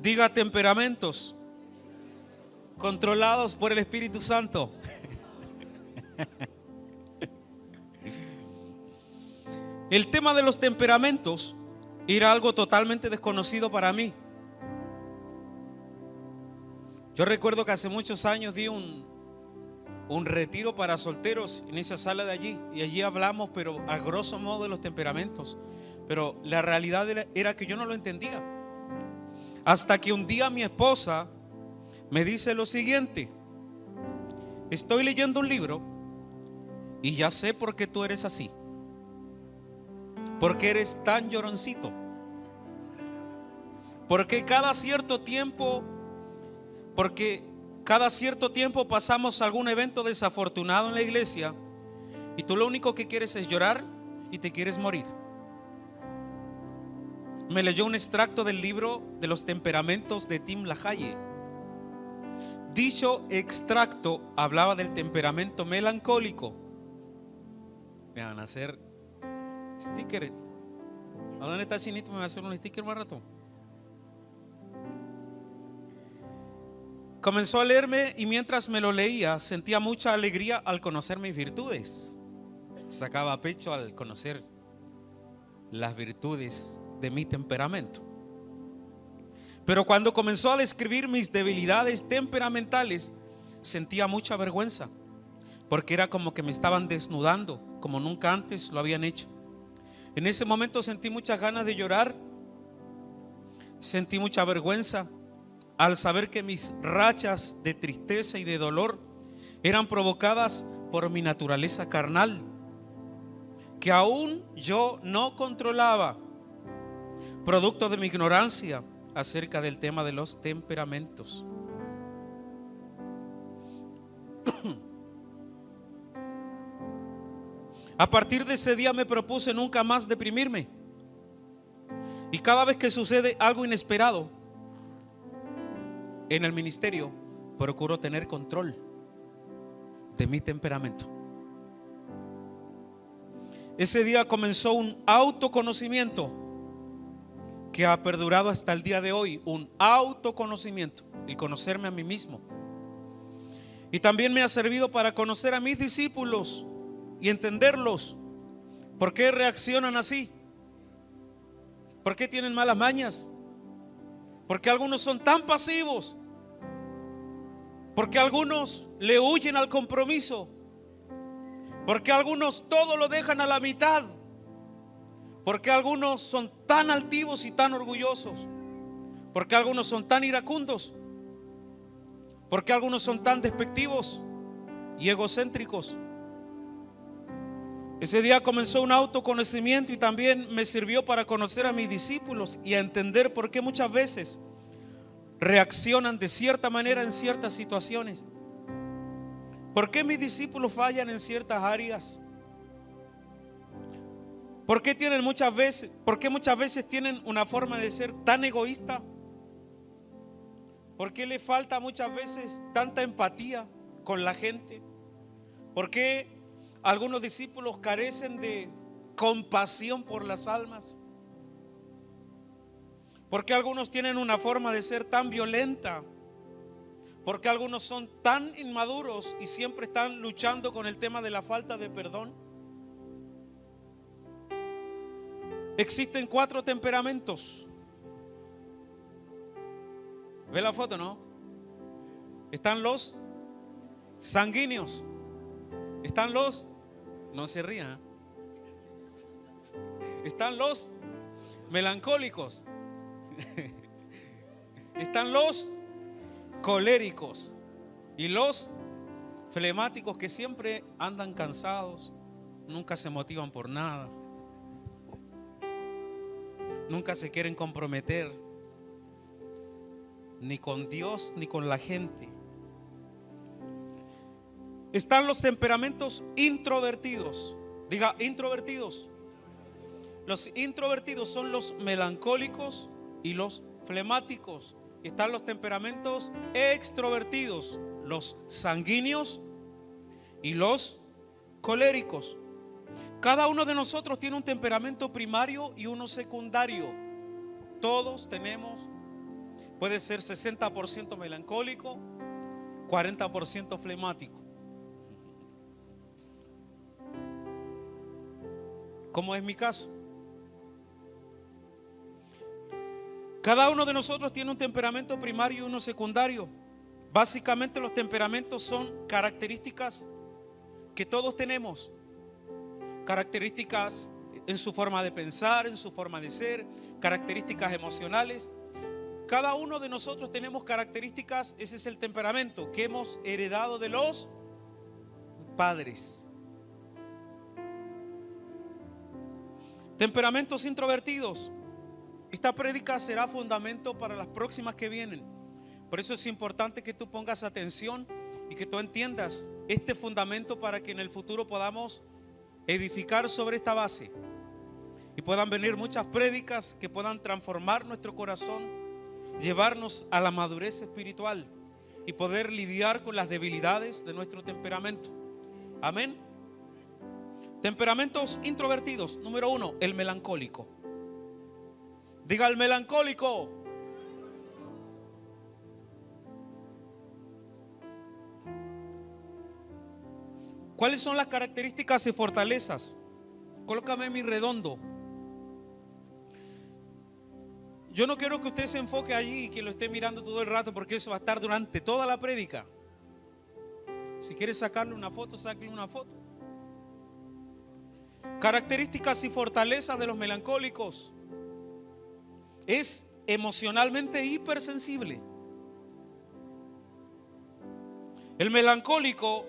Diga temperamentos controlados por el Espíritu Santo. El tema de los temperamentos era algo totalmente desconocido para mí. Yo recuerdo que hace muchos años di un retiro para solteros en esa sala de allí, y allí hablamos, pero a grosso modo, de los temperamentos. Pero la realidad era que yo no lo entendía, hasta que un día mi esposa me dice lo siguiente: estoy leyendo un libro y ya sé por qué tú eres así, porque eres tan lloroncito, porque cada cierto tiempo pasamos algún evento desafortunado en la iglesia y tú lo único que quieres es llorar y te quieres morir. Me leyó un extracto del libro de los temperamentos de Tim LaHaye. Dicho extracto hablaba del temperamento melancólico. Me van a hacer sticker. ¿A dónde está Chinito? Me va a hacer un sticker más rato. Comenzó a leerme y mientras me lo leía sentía mucha alegría al conocer mis virtudes. Sacaba pecho al conocer las virtudes de mi temperamento. Pero cuando comenzó a describir mis debilidades temperamentales, sentía mucha vergüenza, porque era como que me estaban desnudando, como nunca antes lo habían hecho. En ese momento sentí muchas ganas de llorar, sentí mucha vergüenza al saber que mis rachas de tristeza y de dolor eran provocadas por mi naturaleza carnal, que aún yo no controlaba, producto de mi ignorancia acerca del tema de los temperamentos. A partir de ese día me propuse nunca más deprimirme, y cada vez que sucede algo inesperado en el ministerio, procuro tener control de mi temperamento. Ese día comenzó un autoconocimiento que ha perdurado hasta el día de hoy, un autoconocimiento, el conocerme a mí mismo. Y también me ha servido para conocer a mis discípulos y entenderlos. ¿Por qué reaccionan así? ¿Por qué tienen malas mañas? ¿Por qué algunos son tan pasivos? ¿Por qué algunos le huyen al compromiso? ¿Por qué algunos todo lo dejan a la mitad? ¿Por qué algunos son tan altivos y tan orgullosos? ¿Por qué algunos son tan iracundos? ¿Por qué algunos son tan despectivos y egocéntricos? Ese día comenzó un autoconocimiento y también me sirvió para conocer a mis discípulos y a entender por qué muchas veces reaccionan de cierta manera en ciertas situaciones. ¿Por qué mis discípulos fallan en ciertas áreas? ¿Por qué muchas veces tienen una forma de ser tan egoísta? ¿Por qué le falta muchas veces tanta empatía con la gente? ¿Por qué algunos discípulos carecen de compasión por las almas? ¿Por qué algunos tienen una forma de ser tan violenta? ¿Por qué algunos son tan inmaduros y siempre están luchando con el tema de la falta de perdón? Existen 4 temperamentos. ¿Ve la foto, no? Están los sanguíneos. Están los... No se rían. Están los melancólicos. Están los coléricos y los flemáticos, que siempre andan cansados, nunca se motivan por nada, nunca se quieren comprometer ni con Dios ni con la gente. Están los temperamentos introvertidos. Diga, introvertidos. Los introvertidos son los melancólicos y los flemáticos. Están los temperamentos extrovertidos, los sanguíneos y los coléricos. Cada uno de nosotros tiene un temperamento primario y uno secundario. Todos tenemos Puede ser 60% melancólico, 40% flemático. ¿Cómo es mi caso? Cada uno de nosotros tiene un temperamento primario y uno secundario. Básicamente los temperamentos son características que todos tenemos. Características en su forma de pensar, en su forma de ser, características emocionales. Cada uno de nosotros tenemos características, ese es el temperamento que hemos heredado de los padres. Temperamentos introvertidos. Esta prédica será fundamento para las próximas que vienen. Por eso es importante que tú pongas atención y que tú entiendas este fundamento para que en el futuro podamos edificar sobre esta base y puedan venir muchas prédicas que puedan transformar nuestro corazón, llevarnos a la madurez espiritual y poder lidiar con las debilidades de nuestro temperamento. Amén. Temperamentos introvertidos. Número 1, el melancólico. Diga el melancólico. ¿Cuáles son las características y fortalezas? Colócame mi redondo. Yo no quiero que usted se enfoque allí y que lo esté mirando todo el rato, porque eso va a estar durante toda la prédica. Si quiere sacarle una foto, sáquele una foto. Características y fortalezas de los melancólicos. Es emocionalmente hipersensible. El melancólico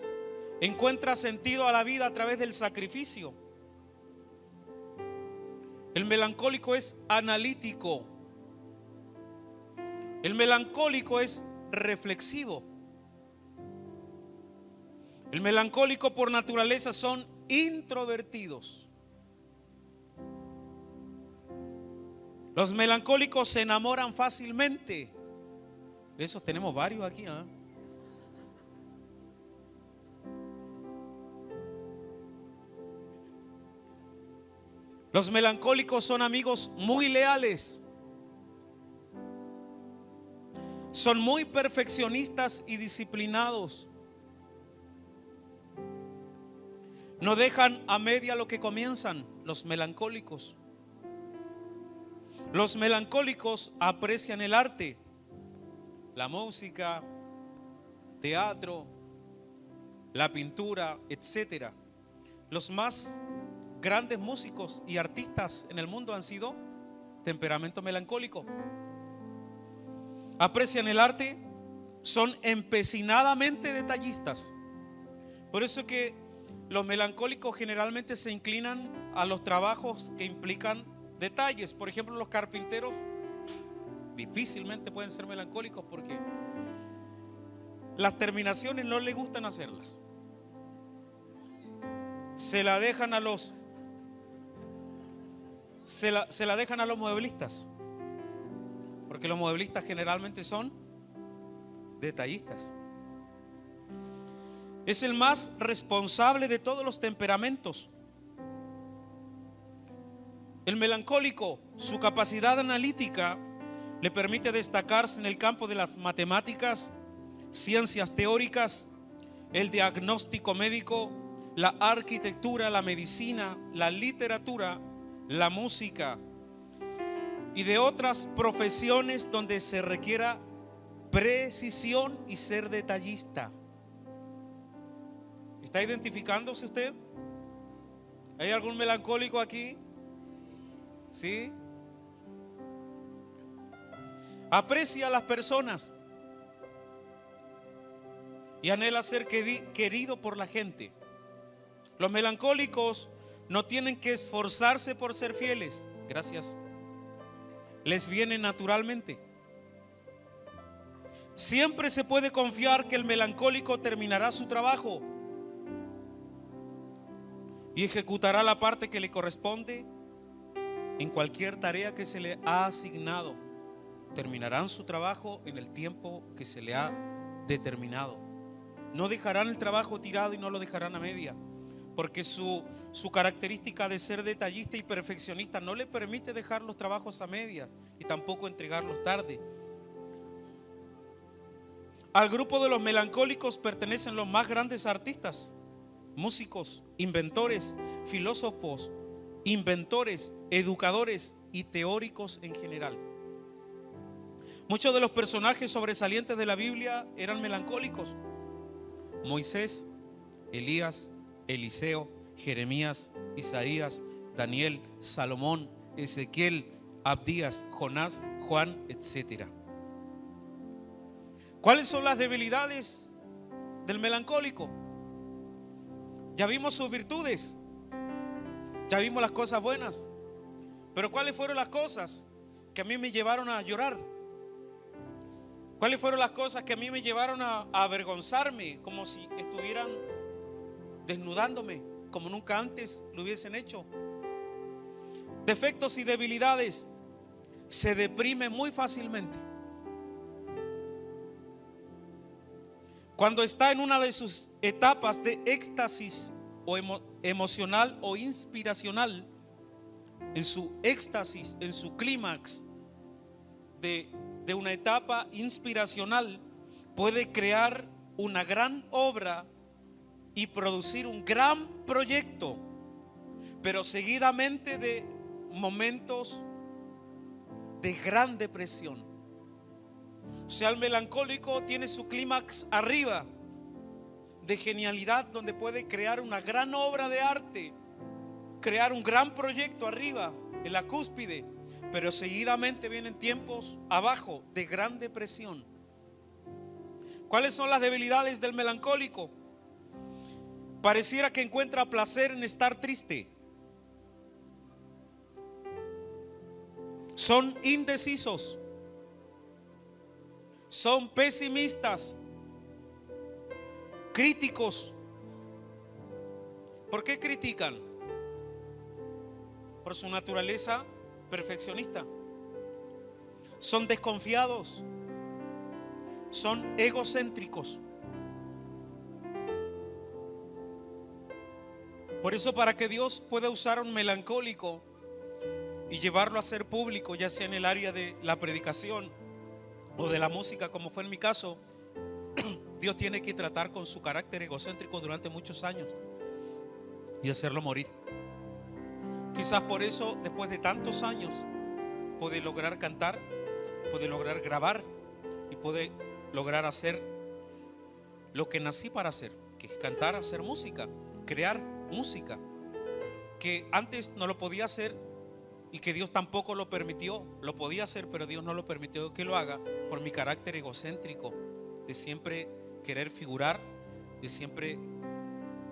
encuentra sentido a la vida a través del sacrificio. El melancólico es analítico. El melancólico es reflexivo. El melancólico por naturaleza son introvertidos. Los melancólicos se enamoran fácilmente. De esos tenemos varios aquí, ¿eh? Los melancólicos son amigos muy leales. Son muy perfeccionistas y disciplinados. No dejan a media lo que comienzan, los melancólicos. Los melancólicos aprecian el arte, la música, teatro, la pintura, etc. Los más grandes músicos y artistas en el mundo han sido temperamento melancólico. Aprecian el arte, son empecinadamente detallistas. Por eso que los melancólicos generalmente se inclinan a los trabajos que implican detalles. Por ejemplo, los carpinteros difícilmente pueden ser melancólicos porque las terminaciones no les gustan hacerlas. Se la dejan a los mueblistas, porque los mueblistas generalmente son detallistas. Es el más responsable de todos los temperamentos. El melancólico, su capacidad analítica le permite destacarse en el campo de las matemáticas, ciencias teóricas, el diagnóstico médico, la arquitectura, la medicina, la literatura, la música y de otras profesiones donde se requiera precisión y ser detallista. ¿Está identificándose usted? ¿Hay algún melancólico aquí? ¿Sí? Aprecia a las personas y anhela ser querido por la gente. Los melancólicos no tienen que esforzarse por ser fieles. Gracias. Les viene naturalmente. Siempre se puede confiar que el melancólico terminará su trabajo y ejecutará la parte que le corresponde en cualquier tarea que se le ha asignado. Terminarán su trabajo en el tiempo que se le ha determinado. No dejarán el trabajo tirado y no lo dejarán a media, porque su característica de ser detallista y perfeccionista no le permite dejar los trabajos a medias y tampoco entregarlos tarde. Al grupo de los melancólicos pertenecen los más grandes artistas, músicos, inventores, filósofos, inventores, educadores y teóricos en general. Muchos de los personajes sobresalientes de la Biblia eran melancólicos: Moisés, Elías, Eliseo, Jeremías, Isaías, Daniel, Salomón, Ezequiel, Abdías, Jonás, Juan, etc. ¿Cuáles son las debilidades del melancólico? Ya vimos sus virtudes, ya vimos las cosas buenas, pero ¿cuáles fueron las cosas que a mí me llevaron a llorar? ¿Cuáles fueron las cosas que a mí me llevaron a avergonzarme, como si estuvieran desnudándome, como nunca antes lo hubiesen hecho? Defectos y debilidades. Se deprime muy fácilmente. Cuando está en una de sus etapas de éxtasis o emocional o inspiracional, en su éxtasis, en su clímax de una etapa inspiracional, puede crear una gran obra y producir un gran proyecto, pero seguidamente de momentos de gran depresión. O sea, el melancólico tiene su clímax arriba de genialidad, donde puede crear una gran obra de arte, crear un gran proyecto arriba, en la cúspide, pero seguidamente vienen tiempos abajo de gran depresión. ¿Cuáles son las debilidades del melancólico? Pareciera que encuentra placer en estar triste. Son indecisos. Son pesimistas, críticos. ¿Por qué critican? Por su naturaleza perfeccionista. Son desconfiados. Son egocéntricos. Por eso, para que Dios pueda usar a un melancólico y llevarlo a ser público, ya sea en el área de la predicación o de la música, como fue en mi caso, Dios tiene que tratar con su carácter egocéntrico durante muchos años y hacerlo morir. Quizás por eso, después de tantos años, puede lograr cantar, puede lograr grabar y puede lograr hacer lo que nací para hacer, que es cantar, hacer música, crear música, que antes no lo podía hacer y que Dios tampoco lo permitió. Lo podía hacer, pero Dios no lo permitió que lo haga por mi carácter egocéntrico, de siempre querer figurar, de siempre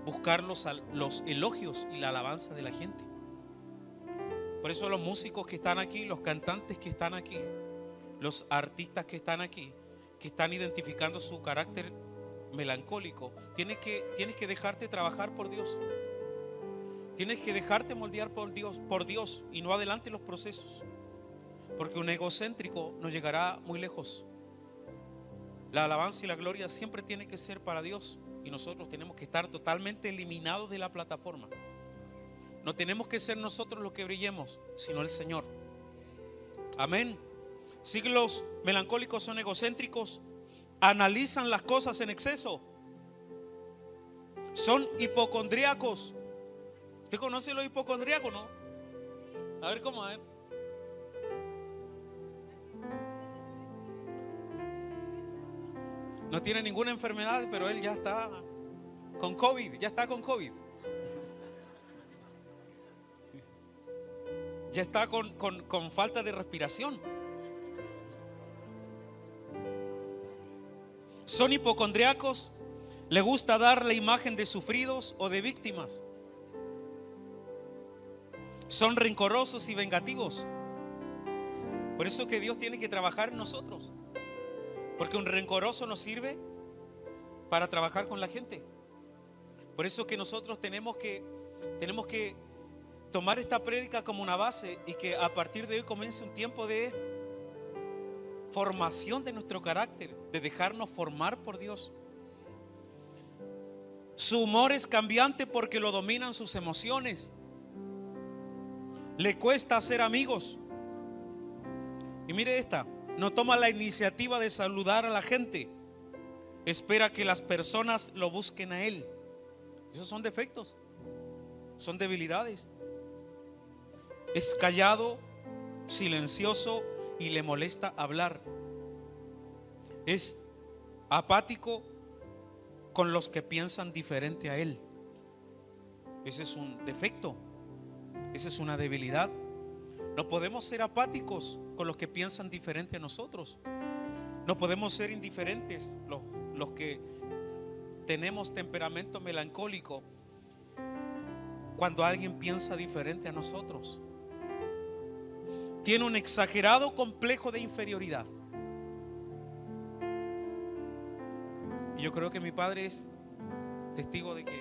buscar los elogios y la alabanza de la gente. Por eso los músicos que están aquí, los cantantes que están aquí, los artistas que están aquí, que están identificando su carácter melancólico, tienes que dejarte trabajar por Dios. Tienes que dejarte moldear por Dios y no adelante los procesos, porque un egocéntrico no llegará muy lejos. La alabanza y la gloria siempre tiene que ser para Dios, y nosotros tenemos que estar totalmente eliminados de la plataforma. No tenemos que ser nosotros los que brillemos, sino el Señor. Amén. Sí, los melancólicos son egocéntricos, analizan las cosas en exceso, son hipocondríacos. ¿Usted conoce los hipocondríacos, no? A ver cómo, a ver. No tiene ninguna enfermedad, pero él ya está con COVID, ya está con COVID. Ya está con falta de respiración. Son hipocondríacos, le gusta dar la imagen de sufridos o de víctimas. Son rencorosos y vengativos. Por eso que Dios tiene que trabajar en nosotros, porque un rencoroso nos sirve para trabajar con la gente. Por eso que nosotros tenemos que tomar esta prédica como una base, y que a partir de hoy comience un tiempo de formación de nuestro carácter, de dejarnos formar por Dios. Su humor es cambiante porque lo dominan sus emociones. Le cuesta hacer amigos. Y mire esta, no toma la iniciativa de saludar a la gente. Espera que las personas lo busquen a él. Esos son defectos, son debilidades. Es callado, silencioso y le molesta hablar. Es apático con los que piensan diferente a él. Ese es un defecto, esa es una debilidad. No podemos ser apáticos con los que piensan diferente a nosotros. No podemos ser indiferentes los que tenemos temperamento melancólico cuando alguien piensa diferente a nosotros. Tiene un exagerado complejo de inferioridad. Y yo creo que mi padre es testigo de que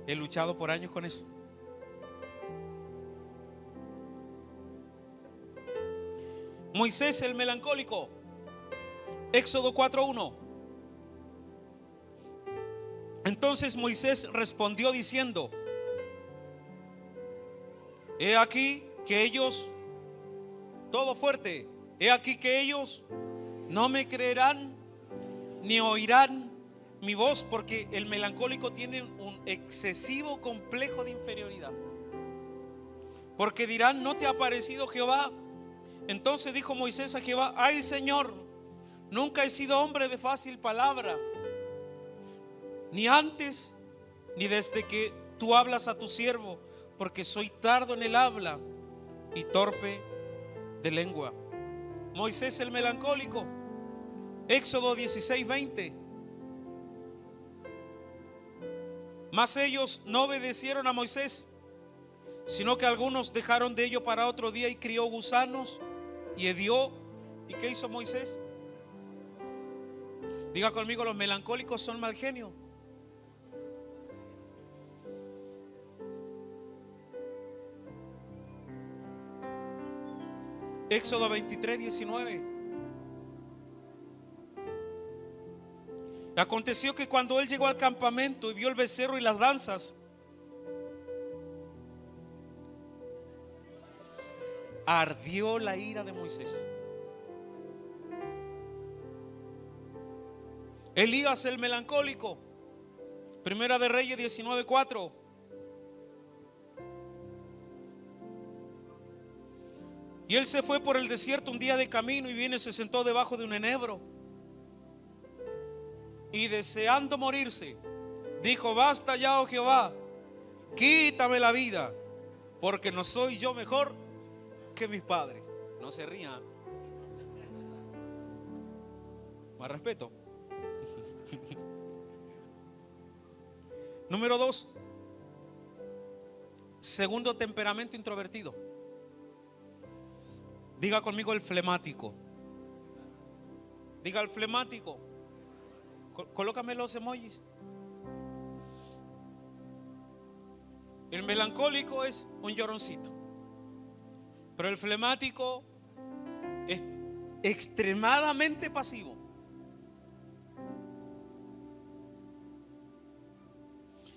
he luchado por años con eso. Moisés el melancólico. Éxodo 4:1. Entonces Moisés respondió diciendo: he aquí que ellos, todo fuerte, he aquí que ellos no me creerán ni oirán mi voz, porque el melancólico tiene un excesivo complejo de inferioridad. Porque dirán: ¿no te ha parecido Jehová? Entonces dijo Moisés a Jehová: ay, Señor, nunca he sido hombre de fácil palabra, ni antes ni desde que tú hablas a tu siervo, porque soy tardo en el habla y torpe de lengua. Moisés el melancólico. Éxodo 16:20. Mas ellos no obedecieron a Moisés, sino que algunos dejaron de ello para otro día, y crió gusanos y hedió. ¿Y qué hizo Moisés? Diga conmigo: los melancólicos son mal genio. Éxodo 23:19. Aconteció que cuando él llegó al campamento y vio el becerro y las danzas, ardió la ira de Moisés. Elías el melancólico. Primera de Reyes 19:4. Y él se fue por el desierto un día de camino, y viene y se sentó debajo de un enebro, y deseando morirse, dijo: basta ya, oh Jehová, quítame la vida, porque no soy yo mejor que mis padres. No se rían, más respeto. Número 2. Segundo temperamento introvertido. Diga conmigo: el flemático. Diga: el flemático. Colócame los emojis. El melancólico es un lloroncito, pero el flemático es extremadamente pasivo.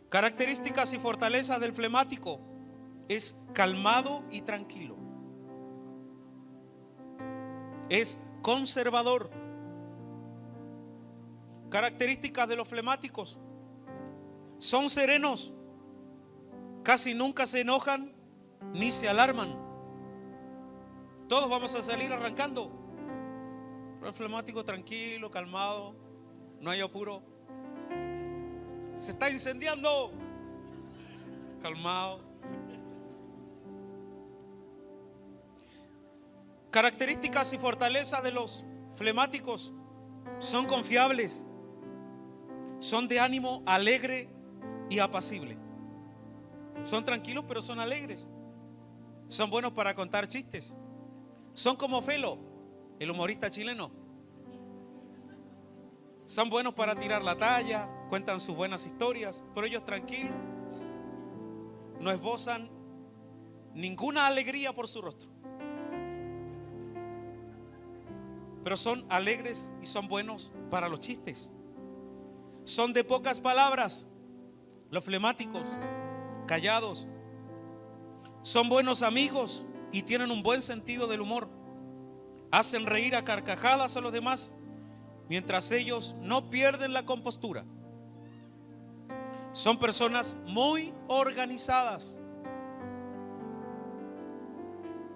Características y fortalezas del flemático: es calmado y tranquilo, es conservador. Características de los flemáticos: son serenos, casi nunca se enojan ni se alarman. Todos vamos a salir arrancando, pero el flemático tranquilo, calmado, no hay apuro. Se está incendiando, calmado. Características y fortalezas de los flemáticos: son confiables, son de ánimo alegre y apacible. Son tranquilos, pero son alegres. Son buenos para contar chistes. Son como Felo, el humorista chileno. Son buenos para tirar la talla, cuentan sus buenas historias, pero ellos tranquilos, no esbozan ninguna alegría por su rostro, pero son alegres y son buenos para los chistes. Son de pocas palabras, los flemáticos, callados. Son buenos amigos y tienen un buen sentido del humor. Hacen reír a carcajadas a los demás, mientras ellos no pierden la compostura. Son personas muy organizadas.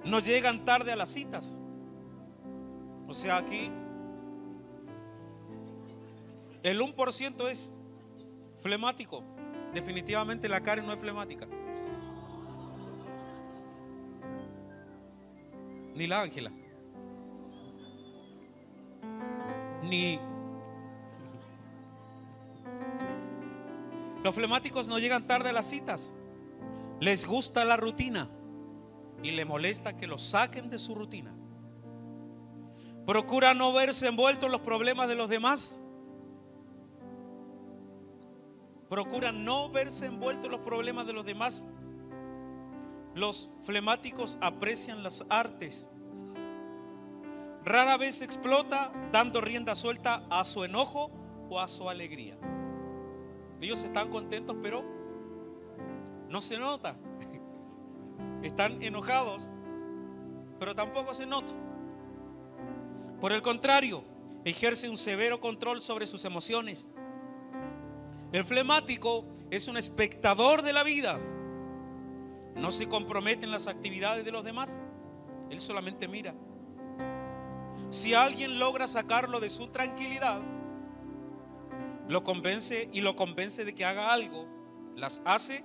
No llegan tarde a las citas. O sea, aquí el 1% es flemático. Definitivamente la Karen no es flemática. Ni la Ángela. Ni los flemáticos no llegan tarde a las citas. Les gusta la rutina y le molesta que los saquen de su rutina. Procura no verse envuelto en los problemas de los demás. Procura no verse envuelto en los problemas de los demás. Los flemáticos aprecian las artes. Rara vez explota dando rienda suelta a su enojo o a su alegría. Ellos están contentos, pero no se nota. Están enojados, pero tampoco se nota. Por el contrario, ejerce un severo control sobre sus emociones. El flemático es un espectador de la vida. No se compromete en las actividades de los demás. Él solamente mira. Si alguien logra sacarlo de su tranquilidad, lo convence de que haga algo, las hace,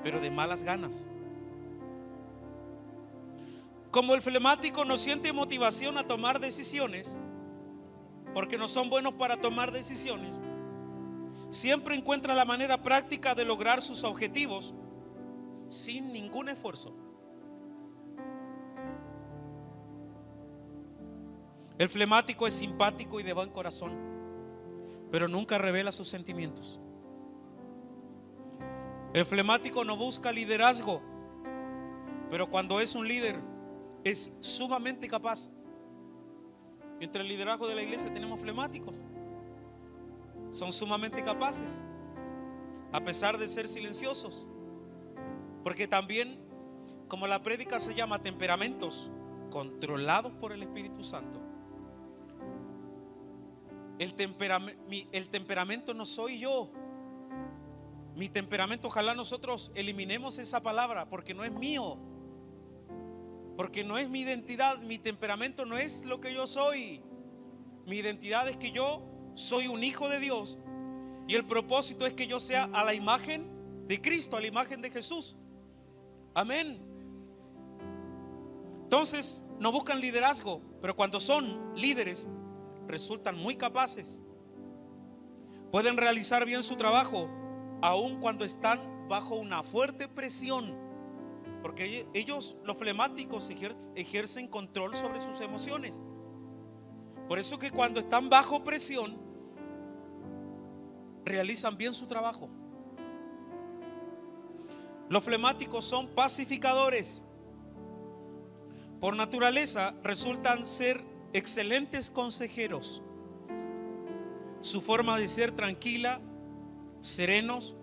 pero de malas ganas. Como el flemático no siente motivación a tomar decisiones, porque no son buenos para tomar decisiones, siempre encuentra la manera práctica de lograr sus objetivos sin ningún esfuerzo. El flemático es simpático y de buen corazón, pero nunca revela sus sentimientos. El flemático no busca liderazgo, pero cuando es un líder es sumamente capaz. Entre el liderazgo de la iglesia tenemos flemáticos. Son sumamente capaces, a pesar de ser silenciosos. Porque también, como la prédica se llama temperamentos controlados por el Espíritu Santo, el temperamento no soy yo. Mi temperamento, ojalá nosotros eliminemos esa palabra, porque no es mío, porque no es mi identidad. Mi temperamento no es lo que yo soy. Mi identidad es que yo soy un hijo de Dios, y el propósito es que yo sea a la imagen de Cristo, a la imagen de Jesús. Amén. Entonces no buscan liderazgo, pero cuando son líderes resultan muy capaces. Pueden realizar bien su trabajo aun cuando están bajo una fuerte presión, porque ellos, los flemáticos, ejercen control sobre sus emociones. Por eso que cuando están bajo presión realizan bien su trabajo. Los flemáticos son pacificadores. Por naturaleza resultan ser excelentes consejeros. Su forma de ser tranquila, serenos,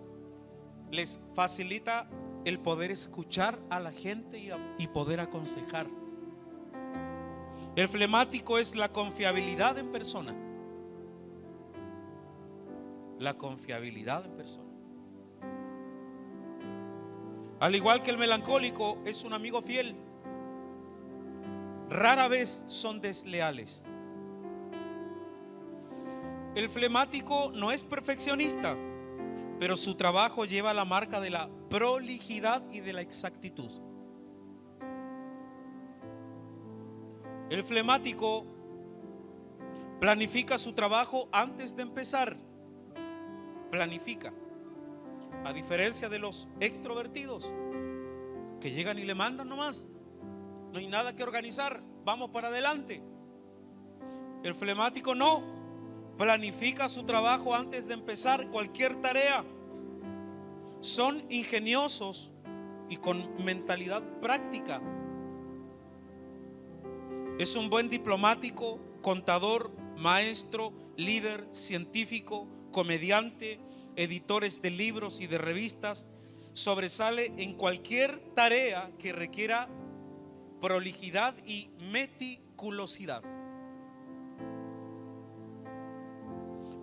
les facilita el poder escuchar a la gente y poder aconsejar. El flemático es la confiabilidad en persona. La confiabilidad en persona. Al igual que el melancólico es un amigo fiel, rara vez son desleales. El flemático no es perfeccionista, pero su trabajo lleva la marca de la prolijidad y de la exactitud. El flemático planifica su trabajo antes de empezar. Planifica. A diferencia de los extrovertidos, que llegan y le mandan nomás. No hay nada que organizar, vamos para adelante. El flemático no. Planifica su trabajo antes de empezar cualquier tarea. Son ingeniosos y con mentalidad práctica. Es un buen diplomático, contador, maestro, líder, científico, comediante, editores de libros y de revistas. Sobresale en cualquier tarea que requiera prolijidad y meticulosidad.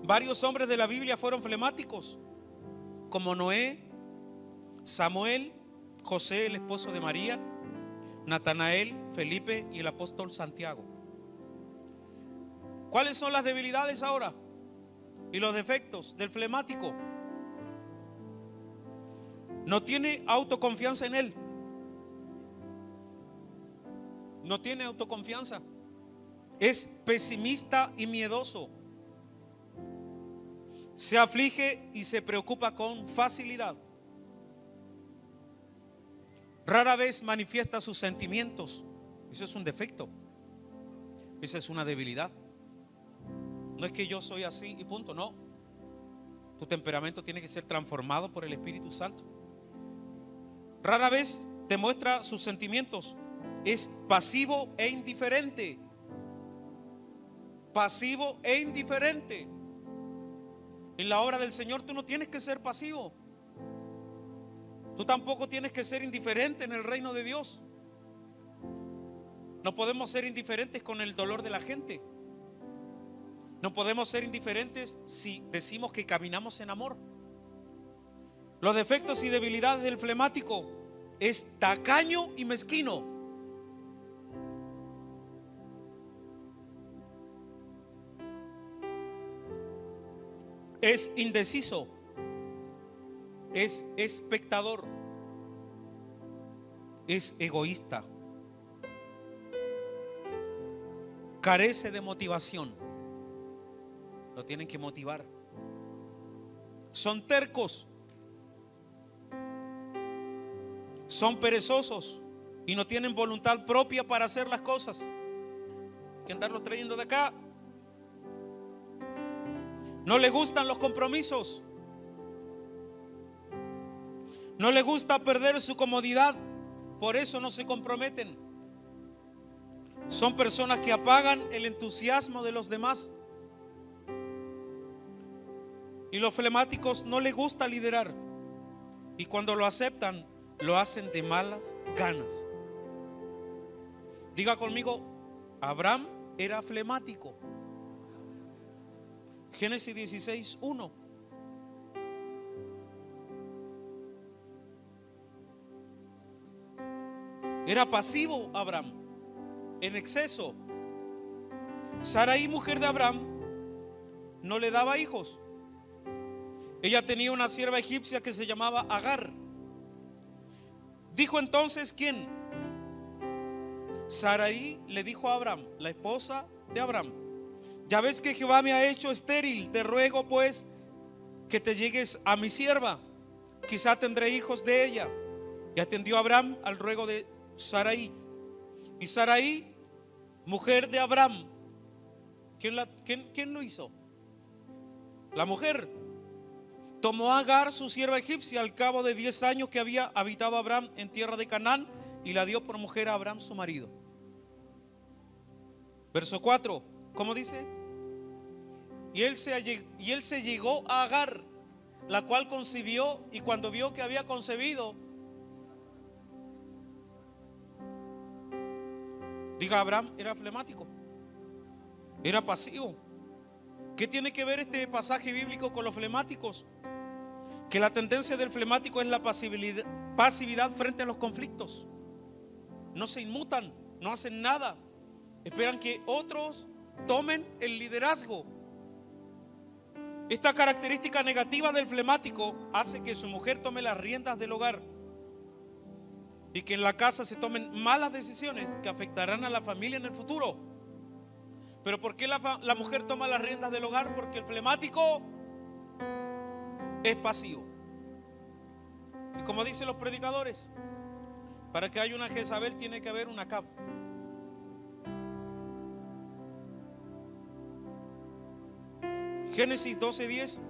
Varios hombres de la Biblia fueron flemáticos, como Noé, Samuel, José, el esposo de María, Natanael, Felipe y el apóstol Santiago. ¿Cuáles son las debilidades ahora y los defectos del flemático? No tiene autoconfianza en él. No tiene autoconfianza. Es pesimista y miedoso. Se aflige y se preocupa con facilidad. Rara vez manifiesta sus sentimientos. Eso es un defecto. Esa es una debilidad. No es que yo soy así y punto, no. Tu temperamento tiene que ser transformado por el Espíritu Santo. Rara vez demuestra sus sentimientos. Es pasivo e indiferente. Pasivo e indiferente. En la obra del Señor tú no tienes que ser pasivo. Tú tampoco tienes que ser indiferente en el reino de Dios. No podemos ser indiferentes con el dolor de la gente. No podemos ser indiferentes si decimos que caminamos en amor. Los defectos y debilidades del flemático es tacaño y mezquino. Es indeciso. Es espectador. Es egoísta. Carece de motivación. Lo tienen que motivar. Son tercos. Son perezosos y no tienen voluntad propia para hacer las cosas. Hay que andarlo trayendo de acá. No le gustan los compromisos. No le gusta perder su comodidad. Por eso no se comprometen. Son personas que apagan el entusiasmo de los demás. Y los flemáticos no les gusta liderar. Y cuando lo aceptan, lo hacen de malas ganas. Diga conmigo, Abraham era flemático. Génesis 16:1. Era pasivo Abraham, en exceso. Sarai, mujer de Abraham, no le daba hijos. Ella tenía una sierva egipcia que se llamaba Agar. Dijo entonces, ¿quién? Sarai le dijo a Abraham, la esposa de Abraham: ya ves que Jehová me ha hecho estéril, te ruego pues que te llegues a mi sierva, quizá tendré hijos de ella. Y atendió Abraham al ruego de Sarai. Y Sarai, mujer de Abraham, ¿quién lo hizo? La mujer tomó a Agar, su sierva egipcia, al cabo de 10 años que había habitado Abraham en tierra de Canaán, y la dio por mujer a Abraham su marido. Verso 4, ¿cómo dice? Y él se llegó a Agar, la cual concibió, y cuando vio que había concebido, diga, Abraham era flemático, era pasivo. ¿Qué tiene que ver este pasaje bíblico con los flemáticos? Que la tendencia del flemático es la pasividad frente a los conflictos. No se inmutan, no hacen nada, esperan que otros tomen el liderazgo. Esta característica negativa del flemático hace que su mujer tome las riendas del hogar y que en la casa se tomen malas decisiones que afectarán a la familia en el futuro. ¿Pero por qué la mujer toma las riendas del hogar? Porque el flemático es pasivo. Y como dicen los predicadores, para que haya una Jezabel tiene que haber una Acab. Génesis 12:10.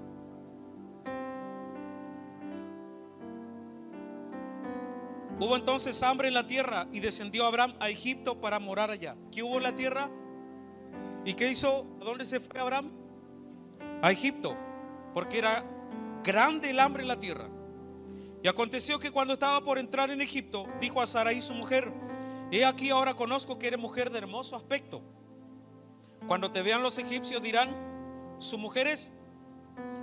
Hubo entonces hambre en la tierra y descendió Abraham a Egipto para morar allá. ¿Qué hubo en la tierra? ¿Y qué hizo? ¿A dónde se fue Abraham? A Egipto, porque era grande el hambre en la tierra. Y aconteció que cuando estaba por entrar en Egipto, dijo a Sarai su mujer: he aquí, ahora conozco que eres mujer de hermoso aspecto. Cuando te vean los egipcios dirán: su mujer es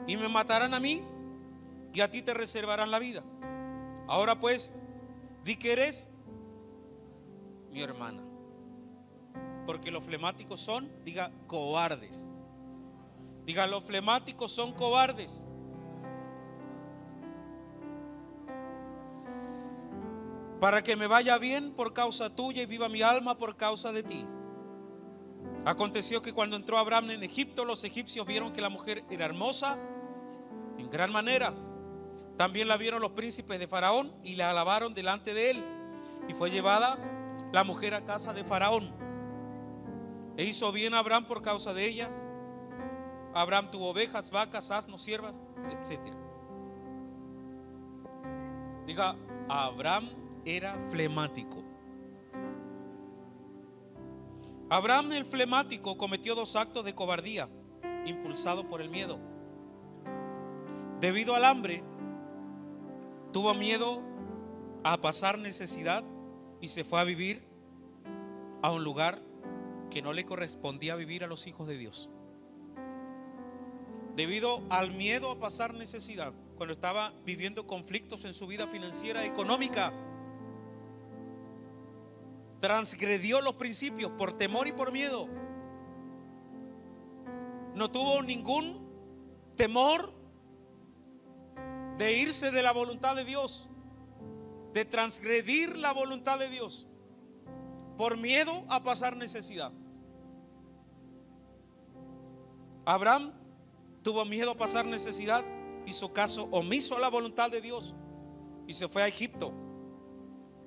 y me matarán a mí, y a ti te reservarán la vida. Ahora pues, di que eres mi hermana. Porque los flemáticos son, diga, cobardes. Diga, los flemáticos son cobardes. Para que me vaya bien por causa tuya y viva mi alma por causa de ti. Aconteció que cuando entró Abraham en Egipto, los egipcios vieron que la mujer era hermosa en gran manera. También la vieron los príncipes de Faraón y la alabaron delante de él. Y fue llevada la mujer a casa de Faraón. E hizo bien a Abraham por causa de ella. Abraham tuvo ovejas, vacas, asnos, siervas, etc. Diga, Abraham era flemático. Abraham el flemático cometió 2 actos de cobardía, impulsado por el miedo. Debido al hambre, tuvo miedo a pasar necesidad y se fue a vivir a un lugar que no le correspondía vivir a los hijos de Dios. Debido al miedo a pasar necesidad, cuando estaba viviendo conflictos en su vida financiera y económica, transgredió los principios por temor y por miedo. No tuvo ningún temor de irse de la voluntad de Dios, de transgredir la voluntad de Dios por miedo a pasar necesidad. Abraham tuvo miedo a pasar necesidad, hizo caso omiso a la voluntad de Dios y se fue a Egipto.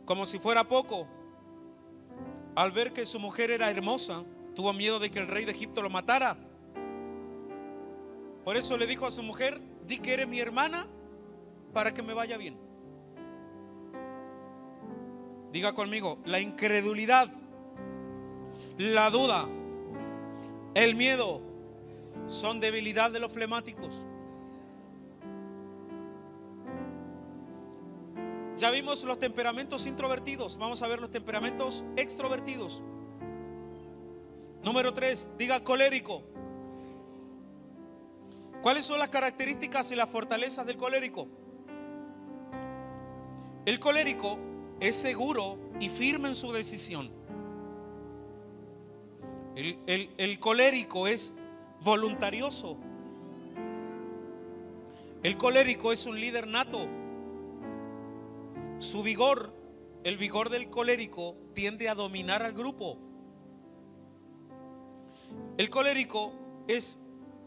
Como si fuera poco, al ver que su mujer era hermosa, tuvo miedo de que el rey de Egipto lo matara. Por eso le dijo a su mujer: di que eres mi hermana para que me vaya bien. Diga conmigo, la incredulidad, la duda, el miedo son debilidad de los flemáticos. Ya vimos los temperamentos introvertidos. Vamos a ver los temperamentos extrovertidos. Número 3, diga colérico. ¿Cuáles son las características y las fortalezas del colérico? El colérico es seguro y firme en su decisión. El colérico es voluntarioso. El colérico es un líder nato. Su vigor, el vigor del colérico, tiende a dominar al grupo. El colérico es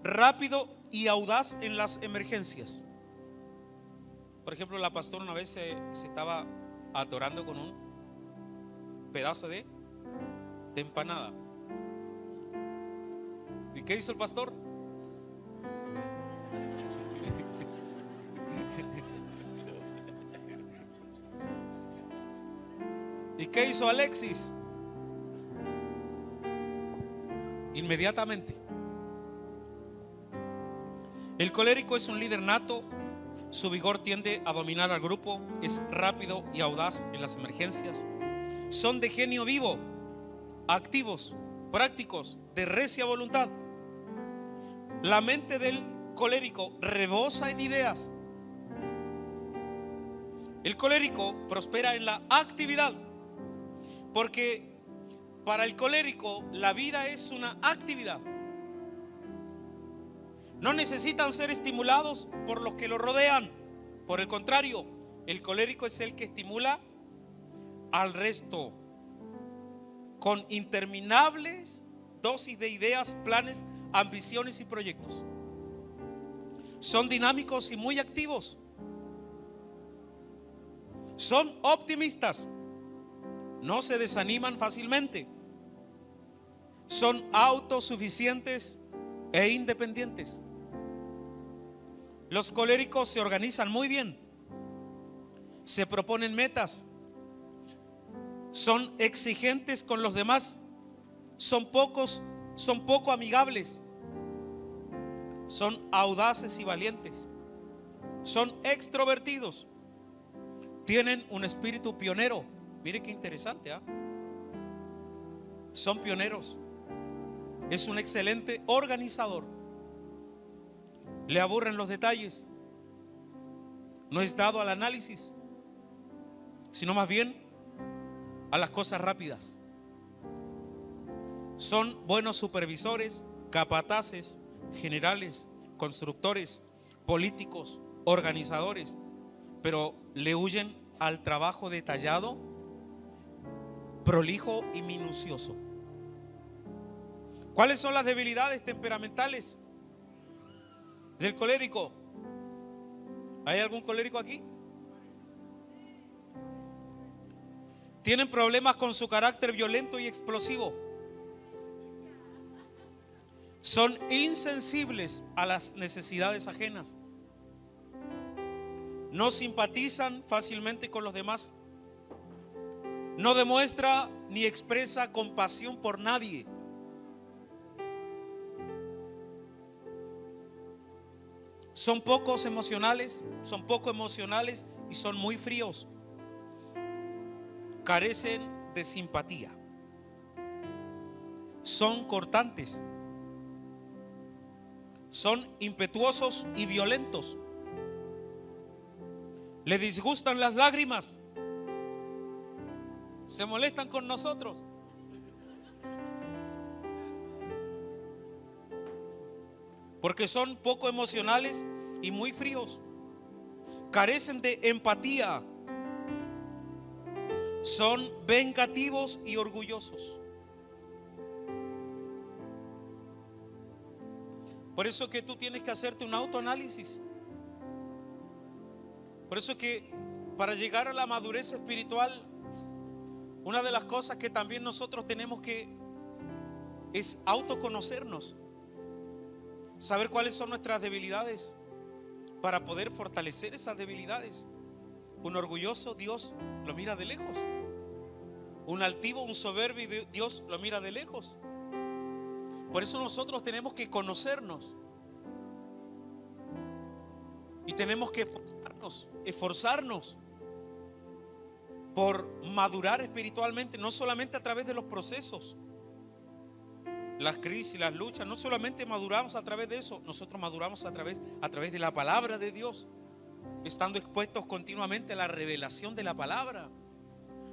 rápido y audaz en las emergencias. Por ejemplo, la pastora una vez se estaba atorando con un pedazo de empanada. ¿Y qué hizo el pastor? ¿Y qué hizo Alexis? Inmediatamente. El colérico es un líder nato. Su vigor tiende a dominar al grupo. Es rápido y audaz en las emergencias. Son de genio vivo, activos, prácticos, de recia voluntad. La mente del colérico rebosa en ideas. El colérico prospera en la actividad, porque para el colérico la vida es una actividad. No necesitan ser estimulados por los que lo rodean. Por el contrario, el colérico es el que estimula al resto con interminables dosis de ideas, planes, ambiciones y proyectos. Son dinámicos y muy activos. Son optimistas. No se desaniman fácilmente. Son autosuficientes e independientes. Los coléricos se organizan muy bien. Se proponen metas. Son exigentes con los demás. Son poco amigables. Son audaces y valientes. Son extrovertidos. Tienen un espíritu pionero. Mire qué interesante, ¿eh? Son pioneros. Es un excelente organizador. Le aburren los detalles. No es dado al análisis, sino más bien a las cosas rápidas. Son buenos supervisores, capataces, generales, constructores, políticos, organizadores, pero le huyen al trabajo detallado, prolijo y minucioso. ¿Cuáles son las debilidades temperamentales del colérico? ¿Hay algún colérico aquí? Tienen problemas con su carácter violento y explosivo. Son insensibles a las necesidades ajenas. No simpatizan fácilmente con los demás. No demuestra ni expresa compasión por nadie. Son poco emocionales y son muy fríos. Carecen de simpatía. Son cortantes. Son impetuosos y violentos. Le disgustan las lágrimas. Se molestan con nosotros. Porque son poco emocionales y muy fríos. Carecen de empatía. Son vengativos y orgullosos. Por eso que tú tienes que hacerte un autoanálisis. Por eso que para llegar a la madurez espiritual, una de las cosas que también nosotros tenemos que es autoconocernos. Saber cuáles son nuestras debilidades para poder fortalecer esas debilidades. Un orgulloso, Dios lo mira de lejos. Un altivo, un soberbio, Dios lo mira de lejos. Por eso nosotros tenemos que conocernos. Y tenemos que esforzarnos por madurar espiritualmente, no solamente a través de los procesos, las crisis, las luchas. No solamente maduramos a través de eso, nosotros maduramos a través de la palabra de Dios, estando expuestos continuamente a la revelación de la palabra.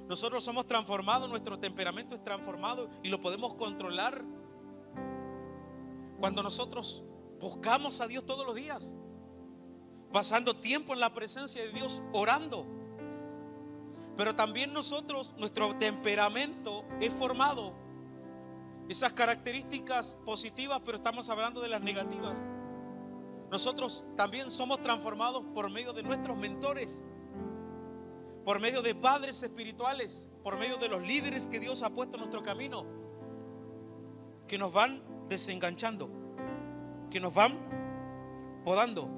Nosotros somos transformados, nuestro temperamento es transformado y lo podemos controlar cuando nosotros buscamos a Dios todos los días, pasando tiempo en la presencia de Dios, orando. Pero también nuestro temperamento es formado. Esas características positivas, pero estamos hablando de las negativas. Nosotros también somos transformados por medio de nuestros mentores, por medio de padres espirituales, por medio de los líderes que Dios ha puesto en nuestro camino, que nos van desenganchando, que nos van podando,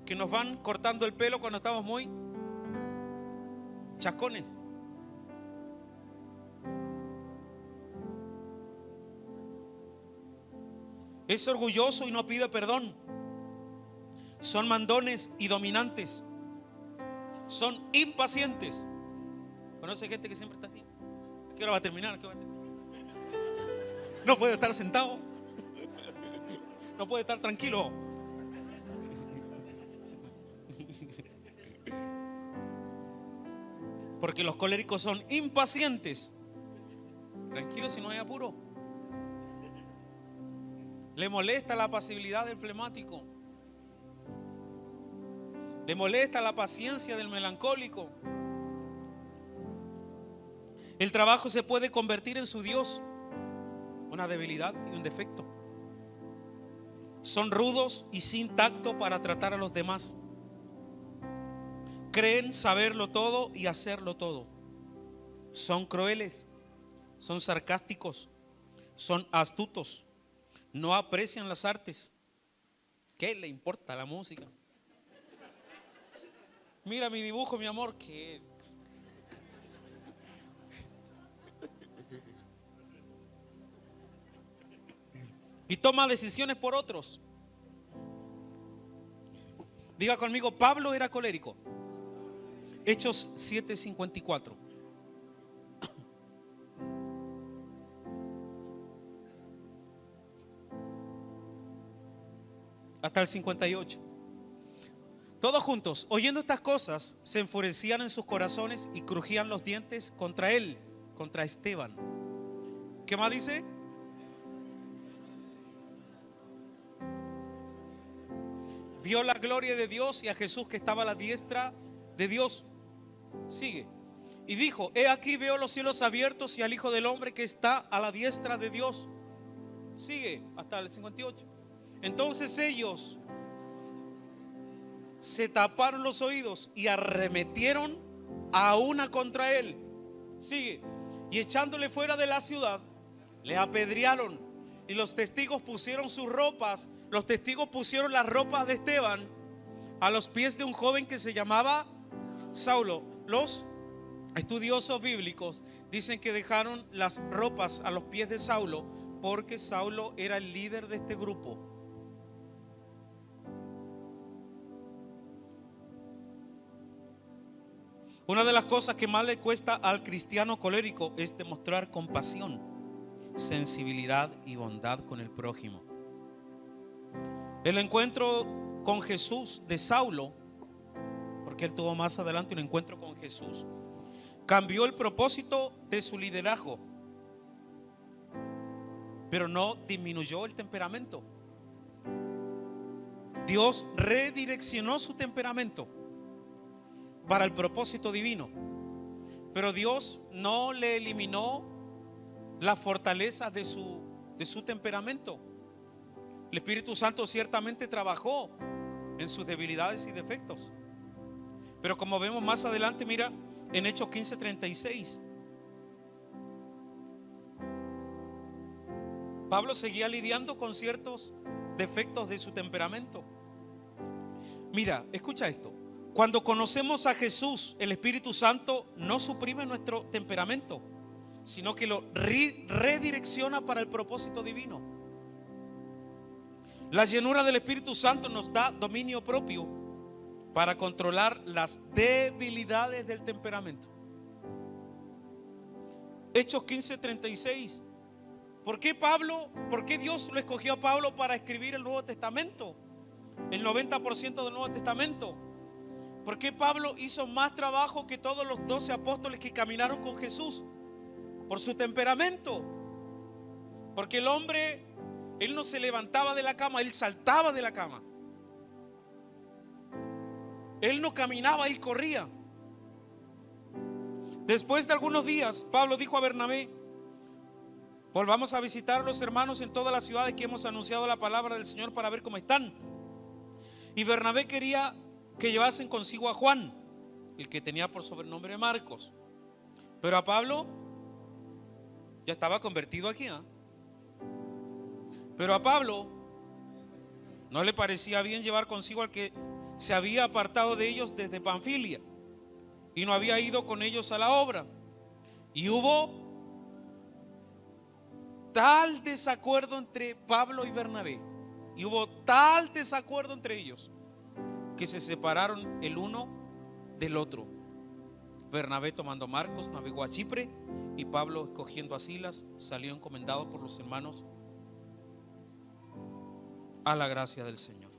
que nos van cortando el pelo cuando estamos muy chascones. Es orgulloso y no pide perdón. Son mandones y dominantes. Son impacientes. ¿Conoce gente que siempre está así? ¿A qué hora va a terminar? No puede estar sentado. No puede estar tranquilo. Porque los coléricos son impacientes. Tranquilo si no hay apuro. Le molesta la pasibilidad del flemático. Le molesta la paciencia del melancólico. El trabajo se puede convertir en su Dios, una debilidad y un defecto. Son rudos y sin tacto para tratar a los demás. Creen saberlo todo y hacerlo todo. Son crueles, son sarcásticos, son astutos, no aprecian las artes. ¿Qué le importa la música? Mira mi dibujo, mi amor, que y toma decisiones por otros. Diga conmigo, Pablo era colérico. Hechos 7:54. hasta el 58. Todos juntos, oyendo estas cosas, se enfurecían en sus corazones y crujían los dientes contra él, contra Esteban. ¿Qué más dice? Vio la gloria de Dios y a Jesús que estaba a la diestra de Dios. Sigue. Y dijo: he aquí veo los cielos abiertos y al Hijo del Hombre que está a la diestra de Dios. Sigue hasta el 58. Entonces ellos se taparon los oídos y arremetieron a una contra él. Sigue. Y echándole fuera de la ciudad, le apedrearon. Y los testigos pusieron sus ropas. Los testigos pusieron las ropas de Esteban a los pies de un joven que se llamaba Saulo. Los estudiosos bíblicos dicen que dejaron las ropas a los pies de Saulo porque Saulo era el líder de este grupo. Una de las cosas que más le cuesta al cristiano colérico es demostrar compasión, sensibilidad y bondad con el prójimo. El encuentro con Jesús de Saulo, porque él tuvo más adelante un encuentro con Jesús, cambió el propósito de su liderazgo, pero no disminuyó el temperamento. Dios redireccionó su temperamento para el propósito divino, pero Dios no le eliminó la fortaleza de su temperamento. El Espíritu Santo ciertamente trabajó en sus debilidades y defectos, pero como vemos más adelante, mira en Hechos 15:36, Pablo seguía lidiando con ciertos defectos de su temperamento. Mira, escucha esto. Cuando conocemos a Jesús, el Espíritu Santo no suprime nuestro temperamento, sino que lo redirecciona para el propósito divino. La llenura del Espíritu Santo nos da dominio propio para controlar las debilidades del temperamento. Hechos 15:36. ¿Por qué Dios lo escogió a Pablo para escribir el Nuevo Testamento? El 90% del Nuevo Testamento. ¿Por qué Pablo hizo más trabajo que todos los 12 apóstoles que caminaron con Jesús? Por su temperamento. Porque el hombre, él no se levantaba de la cama, él saltaba de la cama. Él no caminaba, él corría. Después de algunos días, Pablo dijo a Bernabé: volvamos a visitar a los hermanos en todas las ciudades que hemos anunciado la palabra del Señor para ver cómo están. Y Bernabé quería que llevasen consigo a Juan, el que tenía por sobrenombre Marcos. Pero a Pablo ya estaba convertido aquí, ¿eh? Pero a Pablo no le parecía bien llevar consigo al que se había apartado de ellos desde Panfilia y no había ido con ellos a la obra. Y hubo tal desacuerdo entre Pablo y Bernabé, y hubo tal desacuerdo entre ellos, que se separaron el uno del otro. Bernabé, tomando Marcos, navegó a Chipre, y Pablo, escogiendo a Silas, salió encomendado por los hermanos a la gracia del Señor.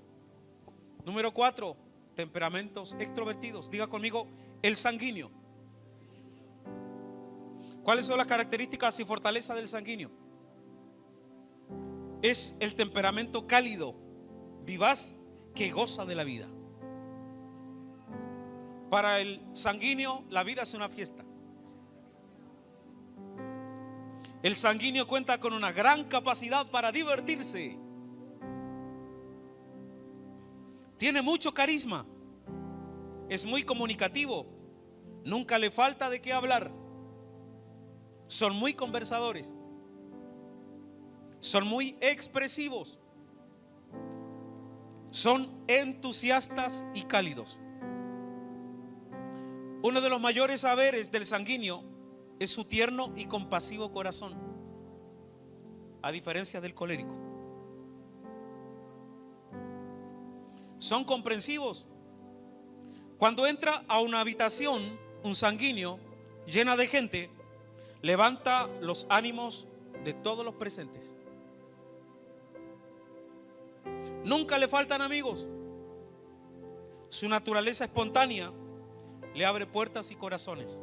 Número 4, temperamentos extrovertidos. Diga conmigo: el sanguíneo. ¿Cuáles son las características y fortalezas del sanguíneo? Es el temperamento cálido, vivaz, que goza de la vida. Para el sanguíneo, la vida es una fiesta. El sanguíneo cuenta con una gran capacidad para divertirse. Tiene mucho carisma. Es muy comunicativo. Nunca le falta de qué hablar. Son muy conversadores. Son muy expresivos. Son entusiastas y cálidos. Uno de los mayores saberes del sanguíneo es su tierno y compasivo corazón, a diferencia del colérico. Son comprensivos. Cuando entra a una habitación, un sanguíneo llena de gente, levanta los ánimos de todos los presentes. Nunca le faltan amigos. Su naturaleza espontánea le abre puertas y corazones.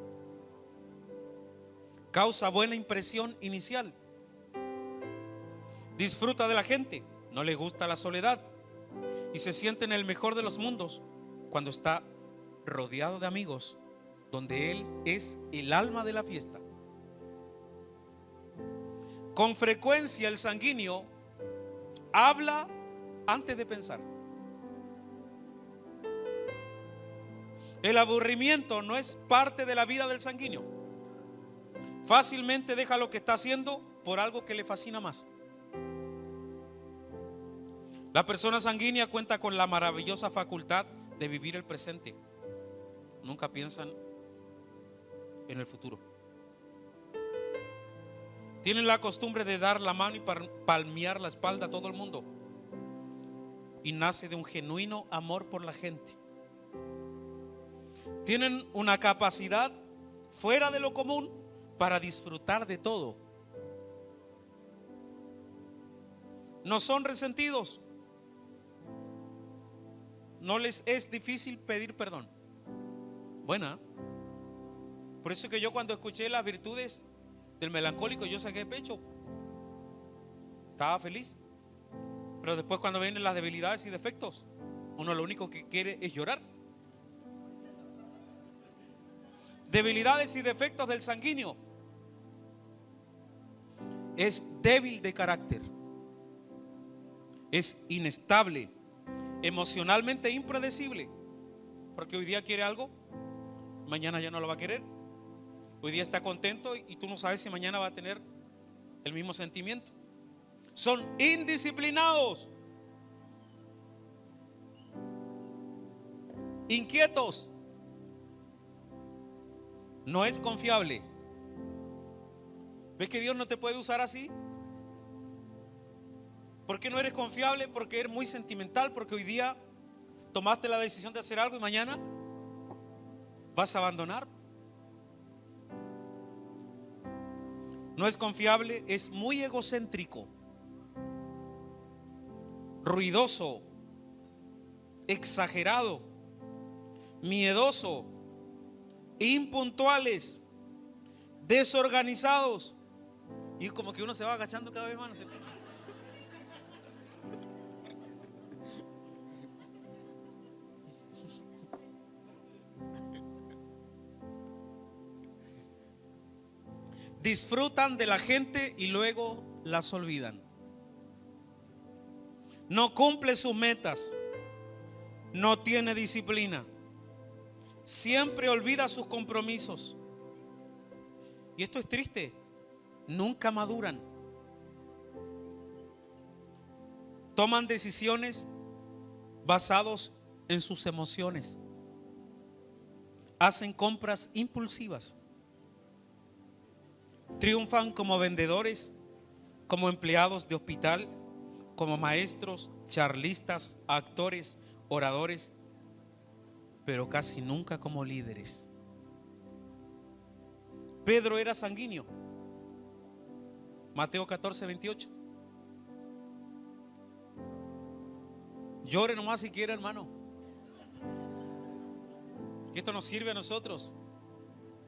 Causa buena impresión inicial. Disfruta de la gente, no le gusta la soledad y se siente en el mejor de los mundos cuando está rodeado de amigos, donde él es el alma de la fiesta. Con frecuencia el sanguíneo habla antes de pensar. El aburrimiento no es parte de la vida del sanguíneo. Fácilmente deja lo que está haciendo por algo que le fascina más. La persona sanguínea cuenta con la maravillosa facultad de vivir el presente. Nunca piensan en el futuro. Tienen la costumbre de dar la mano y palmear la espalda a todo el mundo. Y nace de un genuino amor por la gente. Tienen una capacidad fuera de lo común para disfrutar de todo. No son resentidos. No les es difícil pedir perdón. Buena. Por eso que yo cuando escuché las virtudes del melancólico, yo saqué pecho. Estaba feliz. Pero después cuando vienen las debilidades y defectos, uno lo único que quiere es llorar. Debilidades y defectos del sanguíneo. Es débil de carácter. Es inestable. Emocionalmente impredecible. Porque hoy día quiere algo, mañana ya no lo va a querer. Hoy día está contento y tú no sabes si mañana va a tener el mismo sentimiento. Son indisciplinados, inquietos. No es confiable. ¿Ves que Dios no te puede usar así? ¿Por qué no eres confiable? Porque eres muy sentimental, porque hoy día tomaste la decisión de hacer algo y mañana vas a abandonar. No es confiable, es muy egocéntrico, ruidoso, exagerado, miedoso, impuntuales, desorganizados. Y como que uno se va agachando cada vez más. Disfrutan de la gente y luego las olvidan. No cumple sus metas. No tiene disciplina. Siempre olvida sus compromisos. Y esto es triste. Nunca maduran. Toman decisiones basados en sus emociones. Hacen compras impulsivas. Triunfan como vendedores, como empleados de hospital, como maestros, charlistas, actores, oradores, pero casi nunca como líderes. Pedro era sanguíneo. Mateo 14:28. Llore nomás si quiere, hermano, que esto nos sirve a nosotros.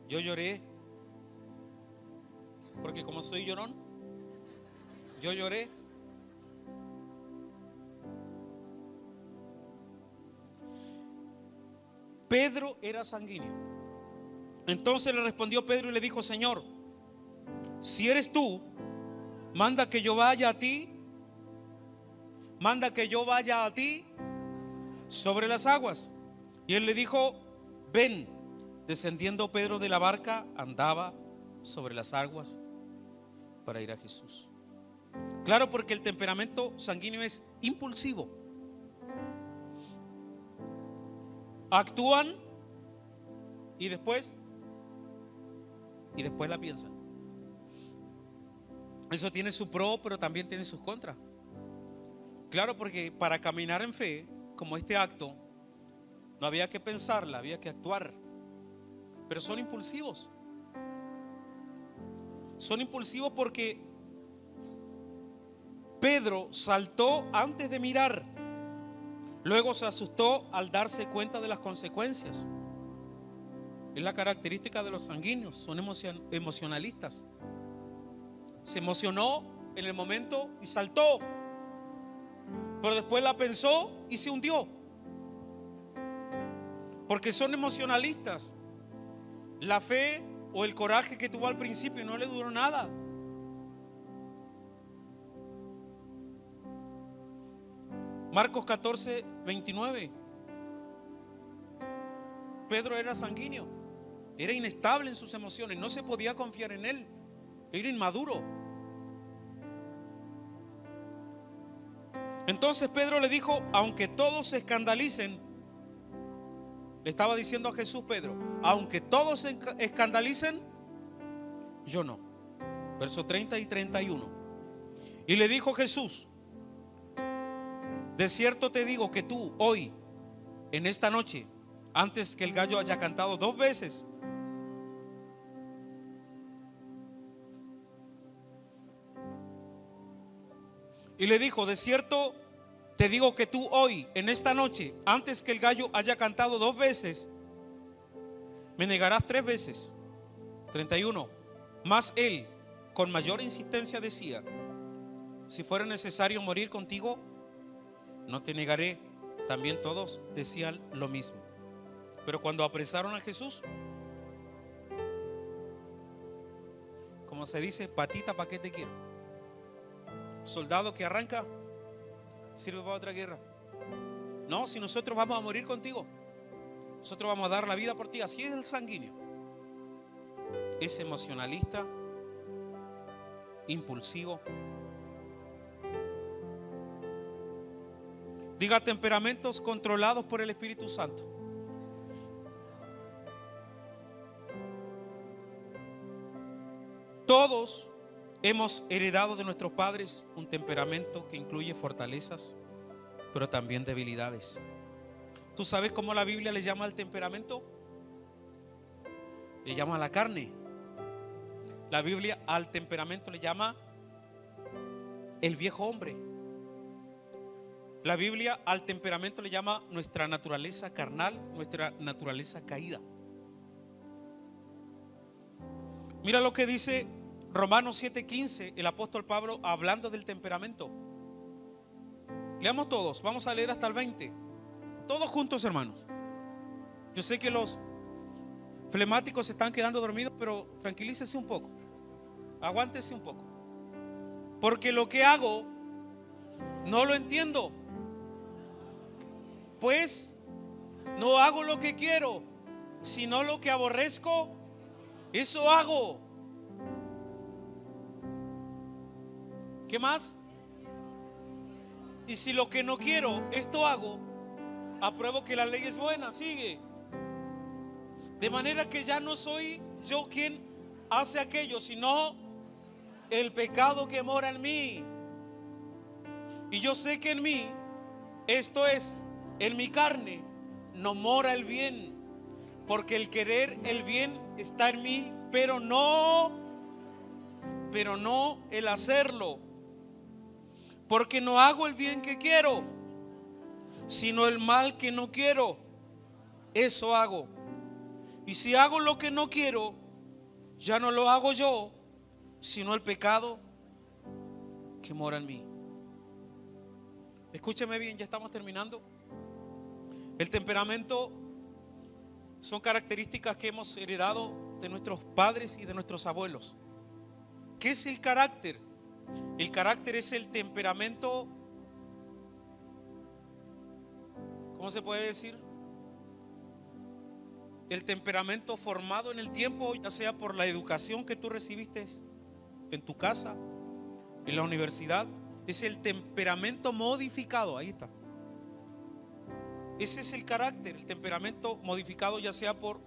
Yo lloré, porque como soy llorón, yo lloré. Pedro era sanguíneo. Entonces le respondió Pedro y le dijo: Señor, si eres tú, manda que yo vaya a ti. Manda que yo vaya a ti sobre las aguas. Y él le dijo: ven. Descendiendo Pedro de la barca, andaba sobre las aguas para ir a Jesús. Claro, porque el temperamento sanguíneo es impulsivo. Actúan y después la piensan. Eso tiene su pro, pero también tiene sus contras. Claro, porque para caminar en fe, como este acto, no había que pensarla, había que actuar. Pero son impulsivos. Son impulsivos porque Pedro saltó antes de mirar. Luego se asustó al darse cuenta de las consecuencias. Es la característica de los sanguíneos, son emocionalistas. Se emocionó en el momento y saltó, pero después la pensó y se hundió, porque son emocionalistas. La fe o el coraje que tuvo al principio no le duró nada. Marcos 14, 29. Pedro era sanguíneo, era inestable en sus emociones, no se podía confiar en él, era inmaduro. Entonces Pedro le dijo, aunque todos se escandalicen, le estaba diciendo a Jesús Pedro, aunque todos se escandalicen, yo no. Verso 30 y 31. Y le dijo Jesús, de cierto te digo que tú hoy, en esta noche, antes que el gallo haya cantado 2 veces, y le dijo, de cierto te digo que tú hoy, en esta noche, antes que el gallo haya cantado 2 veces, me negarás 3 veces. 31. Mas él, con mayor insistencia decía, si fuera necesario morir contigo, no te negaré. También todos decían lo mismo. Pero cuando apresaron a Jesús, como se dice, patita, ¿para qué te quiero? Soldado que arranca, sirve para otra guerra. No, si nosotros vamos a morir contigo, nosotros vamos a dar la vida por ti. Así es el sanguíneo. Es emocionalista, impulsivo. Diga, temperamentos controlados por el Espíritu Santo. Todos hemos heredado de nuestros padres un temperamento que incluye fortalezas, pero también debilidades. ¿Tú sabes cómo la Biblia le llama al temperamento? Le llama a la carne. La Biblia al temperamento le llama el viejo hombre. La Biblia al temperamento le llama nuestra naturaleza carnal, nuestra naturaleza caída. Mira lo que dice Romanos 7:15, el apóstol Pablo hablando del temperamento. Leamos todos, vamos a leer hasta el 20. Todos juntos, hermanos. Yo sé que los flemáticos se están quedando dormidos, pero tranquilícese un poco. Aguántese un poco. Porque lo que hago no lo entiendo. Pues no hago lo que quiero, sino lo que aborrezco, eso hago. ¿Qué más? Y si lo que no quiero, esto hago, apruebo que la ley es buena, sigue. De manera que ya no soy yo quien hace aquello, sino el pecado que mora en mí. Y yo sé que en mí, esto es, en mi carne, no mora el bien, porque el querer el bien está en mí, pero no el hacerlo. Porque no hago el bien que quiero, sino el mal que no quiero, eso hago. Y si hago lo que no quiero, ya no lo hago yo, sino el pecado que mora en mí. Escúcheme bien, ya estamos terminando. El temperamento son características que hemos heredado de nuestros padres y de nuestros abuelos. ¿Qué es el carácter? El carácter es el temperamento, ¿cómo se puede decir? El temperamento formado en el tiempo, ya sea por la educación que tú recibiste en tu casa, en la universidad. Es el temperamento modificado, ahí está. Ese es el carácter, el temperamento modificado, ya sea por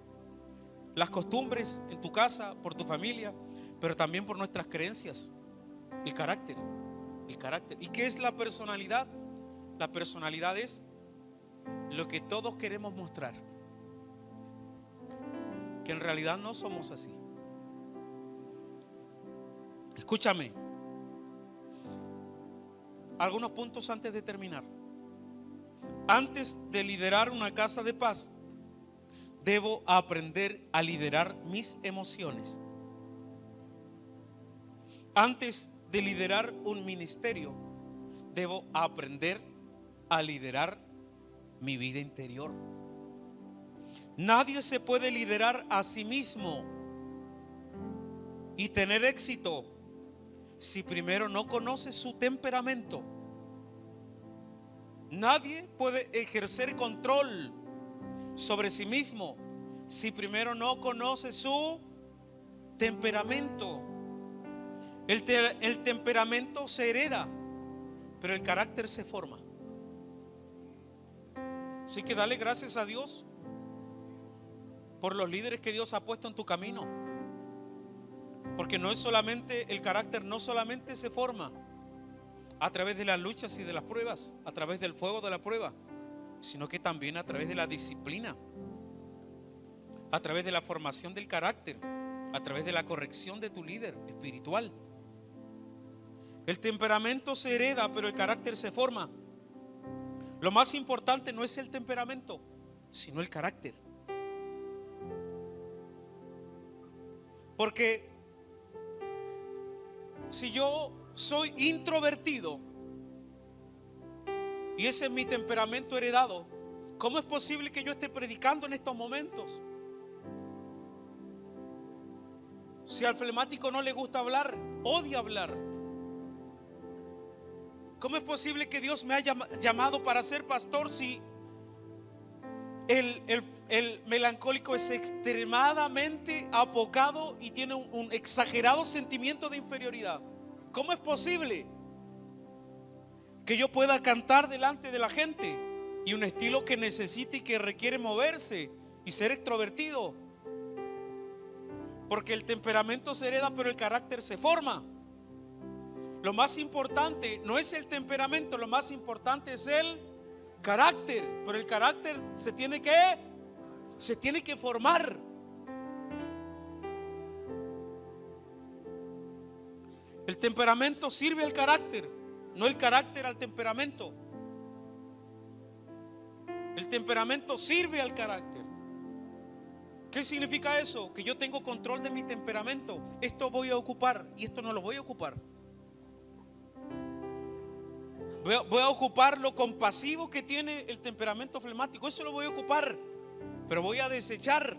las costumbres en tu casa, por tu familia, pero también por nuestras creencias. El carácter. ¿Y qué es la personalidad? La personalidad es lo que todos queremos mostrar, que en realidad no somos así. Escúchame. Algunos puntos antes de terminar. Antes de liderar una casa de paz, debo aprender a liderar mis emociones. Antes de liderar un ministerio, debo aprender a liderar mi vida interior. Nadie se puede liderar a sí mismo y tener éxito si primero no conoce su temperamento. Nadie puede ejercer control sobre sí mismo si primero no conoce su temperamento. El temperamento se hereda, pero el carácter se forma. Así que dale gracias a Dios por los líderes que Dios ha puesto en tu camino. Porque no es solamente el carácter, no solamente se forma a través de las luchas y de las pruebas, a través del fuego de la prueba, sino que también a través de la disciplina, a través de la formación del carácter, a través de la corrección de tu líder espiritual. El temperamento se hereda, pero el carácter se forma. Lo más importante no es el temperamento, sino el carácter. Porque si yo soy introvertido y ese es mi temperamento heredado, ¿cómo es posible que yo esté predicando en estos momentos? Si al flemático no le gusta hablar, odia hablar. ¿Cómo es posible que Dios me haya llamado para ser pastor si el melancólico es extremadamente apocado y tiene un exagerado sentimiento de inferioridad? ¿Cómo es posible que yo pueda cantar delante de la gente y un estilo que necesita y que requiere moverse y ser extrovertido? Porque el temperamento se hereda, pero el carácter se forma. Lo más importante no es el temperamento, lo más importante es el carácter. Pero el carácter se tiene que formar. El temperamento sirve al carácter, no el carácter al temperamento. El temperamento sirve al carácter. ¿Qué significa eso? Que yo tengo control de mi temperamento. Esto voy a ocupar y esto no lo voy a ocupar. Voy a ocupar lo compasivo que tiene el temperamento flemático. Eso lo voy a ocupar. Pero voy a desechar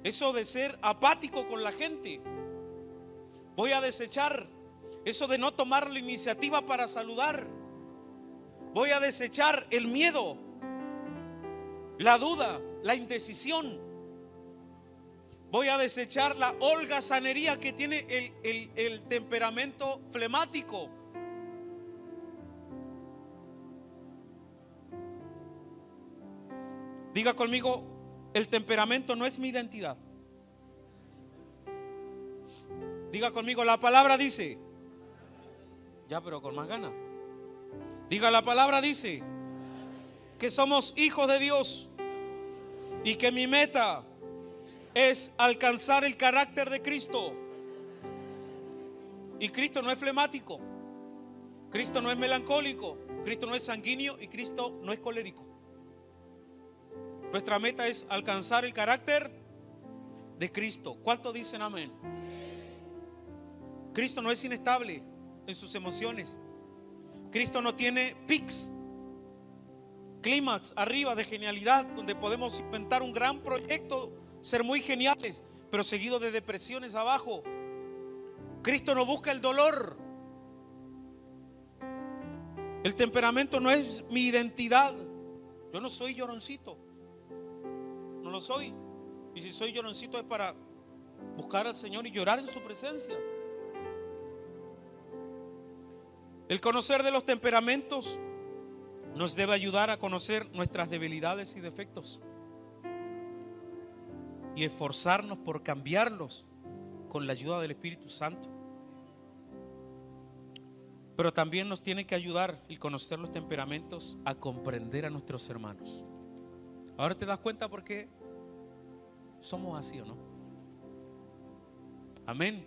eso de ser apático con la gente. Voy a desechar eso de no tomar la iniciativa para saludar. Voy a desechar el miedo, la duda, la indecisión. Voy a desechar la holgazanería que tiene el temperamento flemático. Diga conmigo, el temperamento no es mi identidad. Diga conmigo, la palabra dice. Ya, pero con más ganas. Diga, la palabra dice que somos hijos de Dios y que mi meta es alcanzar el carácter de Cristo. Y Cristo no es flemático, Cristo no es melancólico, Cristo no es sanguíneo y Cristo no es colérico. Nuestra meta es alcanzar el carácter de Cristo. ¿Cuántos dicen amén? Cristo no es inestable en sus emociones. Cristo no tiene pics, clímax arriba de genialidad, donde podemos inventar un gran proyecto, ser muy geniales, pero seguido de depresiones abajo. Cristo no busca el dolor. El temperamento no es mi identidad. Yo no soy lloroncito. No lo soy. Y si soy lloroncito es para buscar al Señor y llorar en su presencia. El conocer de los temperamentos nos debe ayudar a conocer nuestras debilidades y defectos y esforzarnos por cambiarlos con la ayuda del Espíritu Santo. Pero también nos tiene que ayudar el conocer los temperamentos a comprender a nuestros hermanos. Ahora te das cuenta por qué somos así, ¿o no? Amén.